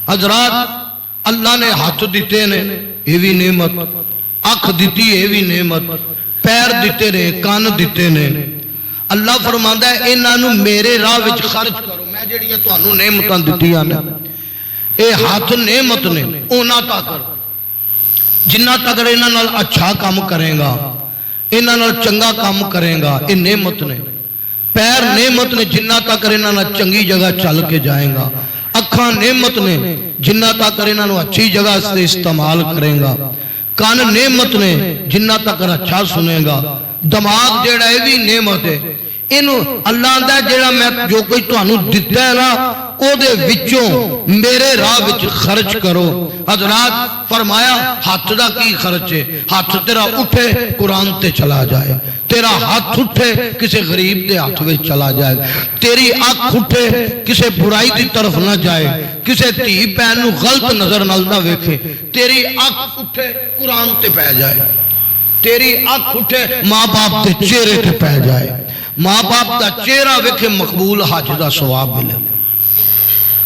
हजरात अल्लाह ने हाथ दिते ने, ये भी नेमत, अख दी, ये भी नेमत, पैर दिते ने, कान दिते ने। अल्लाह फरमांदा है इन्हां मेरे राह विच खर्च करो। मैं जिहड़ियां तुहानूं नेमतां दित्तियां ने, ये हाथ नेमत ने उन्हां तक जिन्ना तक इन्हां नाल अच्छा काम करेगा, इन्हां नाल चंगा काम करेगा, ये नेमत ने। पैर नेमत ने जिन्ना तक इन्हां नाल चंगी जगह चल के जाएगा। अखां नेमत ने जिन्ना तक इन्हां नूं अच्छी जगह से इस्तेमाल करेगा। कान नेमत ने जिन्ना तक अच्छा सुनेगा। दिमाग जेड़ा ये भी नेमत है। इनू अल्लाह दा जेड़ा मैं जो कोई तुहानू दिता है ना, ओदे विचों मेरे राह विच खर्च करो। हजरात फरमाया हाथ दा की खर्च है? हाथ तेरा उठे कुरान ते चला जाए, तेरा हाथ उठे किसी गरीब के हाथ में चला जाए, तेरी अख उठे किसी बुराई की तरफ ना जाए, किसी धी भैन नूं गलत नजर नाल ना वेखे, तेरी अख उठे कुरान ते पै जाए, तेरी अख उठे माँ बाप के चेहरे ते पै जाए, माँ बाप का चेहरा वेखे मकबूल हज का सवाब मिले।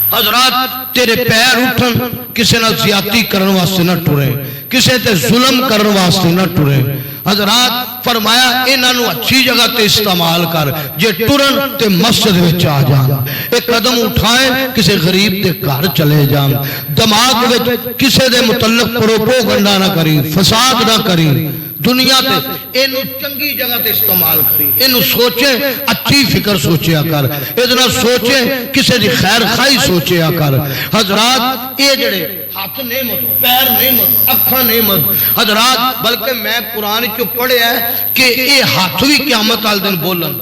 हजरात तेरे पैर उठन किसी ना ज्यादती करने वास्ते ना टुरे, किसी ते जुल्म करने वास्ते ना टुरे। हजरात फरमाया इन्हों अच्छी जगह ते इस्तेमाल कर। जे टुरन ते मस्जिद विच आ जान, एक कदम उठाए किसी गरीब के घर चले जान। दिमाग विच किसी दे मुतल्लक प्रोपोगंडा ना करी, फसाद ना करी। दुनिया ते इनू चंगी जगह ते इस्तेमाल करी, इनू सोचे अच्छी फिक्र सोचिया कर, इधर सोचे किसी की खैर खाई सोचिया कर। हजरात ये जड़े हाथ नेमत, पैर नेमत, अखा नेमत। हजरात बल्कि मैं कुरान चो पढ़िया कि ये हाथ भी क़यामत वाले दिन बोलन,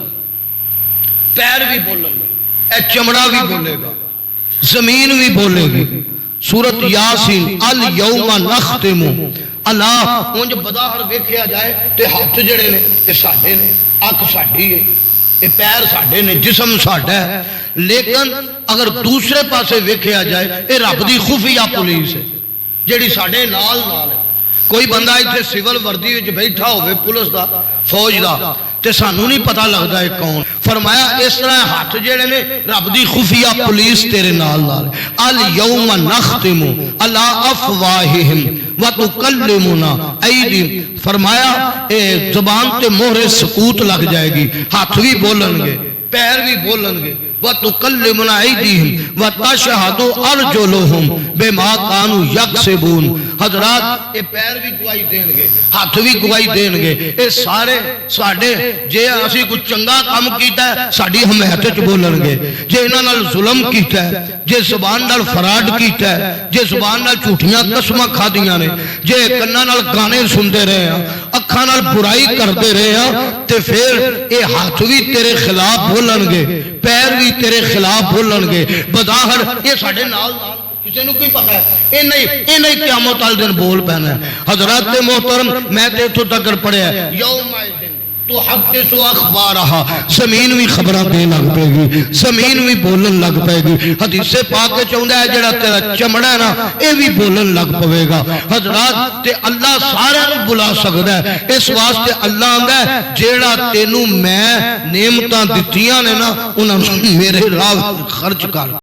पैर भी बोलन, चमड़ा भी बोलेगा, जमीन भी बोलेगी। सूरत यासीन अल यौमा नख्तिमु अल्लाह उंज बदाहर वेख्या जाए तो हाथ जड़े ने ये साडे ने, अख साडी है, ये पैर साडे ने, जिस्म साडा है। लेकिन अगर दूसरे पासे वेख्या जाए ये रब दी खुफिया पुलिस है जिहड़ी साडे नाल नाल है। कोई बंदा इत्थे सिविल वर्दी विच बैठा होवे पुलिस दा, फौज दा, ते सानू नहीं पता लगता है कौन। फरमाया इस तरह हाथ जेड़े ने रब दी खुफिया पुलिस तेरे नाल नाल। अल यौमा नख्तिमु अला अफवाहिहिम व तुकल्लिमुना ऐदीहिम। फरमाया ए जुबान ते मोहरे सकूत लग जाएगी, हाथ भी बोलणगे, पैर भी बोलणगे। व तुकल्लिमुना ऐदीहिम व तशहदु अर्जुलुहुम बिमा कानू यक्सिबून। हजरात ये पैर भी गवाही देंगे, हाथ भी गवाही देंगे। ये सारे साडे जे असी कोई चंगा काम कीता है साडी हमायत च बोलणगे, जे इन्हां नाल जुल्म कीता है, जे जुबान नाल फराड कीता है, जे जुबान नाल झूठियां कसमां खादियां ने, जे कन्नां नाल गाने सुनते रहे हैं, अखां नाल बुराई करते रहे हैं, ते फिर ये हाथ भी तेरे खिलाफ बोलणगे, पैर भी तेरे खिलाफ बोलणगे। बदाहर ये साडे नाल नाल किसी को कोई पता है ये नहीं क़यामत वाले दिन बोल पैना है। हजरत मोहतरम मैं तो इत्थों तक पढ़िया तो हदीसु अखबारहा, जमीन भी खबर दे लग पेगी, जमीन भी बोलन लग पेगी। हदीसे पाक चाहता है जेड़ा तेरा चमड़ा है ना ये भी बोलन लग पवेगा। हजरात ते अल्लाह सारे बुला सकता है, इस वास्ते अल्लाह आंदा है जेड़ा तेनू मैं नेमतां दित्तियां ने ना उन्हां नूं मेरे राह खर्च कर।